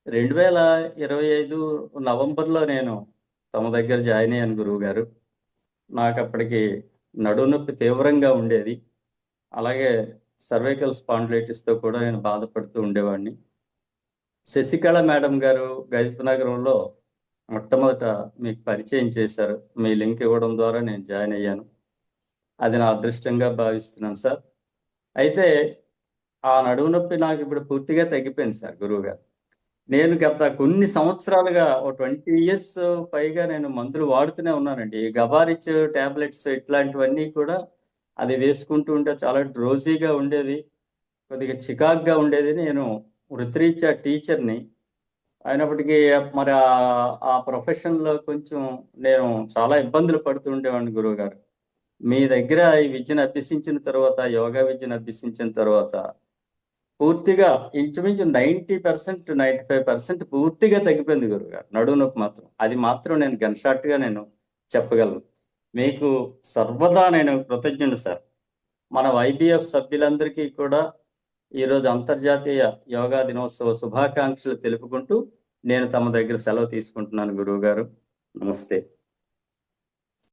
2025 నవంబర్‌లో నేను తమ దగ్గర జాయిన్ అయ్యాను గురువుగారు. నాకప్పటికి నడుము నొప్పి తీవ్రంగా ఉండేది. అలాగే సర్వైకల్ స్పాండిలైటిస్‌తో కూడా నేను బాధపడుతూ ఉండేవాడిని. శశికళ మేడం గారు గజపతినగరంలో మొట్టమొదట మీకు పరిచయం చేశారు. మీ లింక్ ఇవ్వడం ద్వారా నేను జాయిన్ అయ్యాను. అది నా అదృష్టంగా భావిస్తున్నాను సార్. అయితే ఆ నడుము నొప్పి నాకిప్పుడు పూర్తిగా తగ్గిపోయింది సార్ గురువుగారు. నేను గత కొన్ని సంవత్సరాలుగా ఓ 20 ఇయర్స్ పైగా నేను మందులు వాడుతూనే ఉన్నానండి. ఈ గబారిచ్ టాబ్లెట్స్ ఇట్లాంటివన్నీ కూడా అది వేసుకుంటూ ఉంటే చాలా డ్రోజీగా ఉండేది. కొద్దిగా చికాకుగా ఉండేది. నేను వృత్తిరీత్యా టీచర్‌ని. అయినప్పటికీ మరి ఆ ప్రొఫెషన్‌లో కొంచెం నేను చాలా ఇబ్బందులు పడుతూ ఉండేవాడిని గురువుగారు. మీ దగ్గర ఈ విద్యను అభ్యసించిన తర్వాత, యోగా విద్యను అభ్యసించిన తర్వాత పూర్తిగా ఇంచుమించు 90%, 95% పూర్తిగా తగ్గిపోయింది గురువుగారు. నడుము నొప్పి మాత్రం. అది మాత్రం నేను గన్ షాట్‌గా నేను చెప్పగలను. మీకు సర్వదా నేను కృతజ్ఞుడిని సార్. మన వైబీఎఫ్ సభ్యులందరికీ కూడా ఈరోజు అంతర్జాతీయ యోగా దినోత్సవ శుభాకాంక్షలు తెలుపుకుంటూ నేను తమ దగ్గర సెలవు తీసుకుంటున్నాను గురువుగారు. నమస్తే.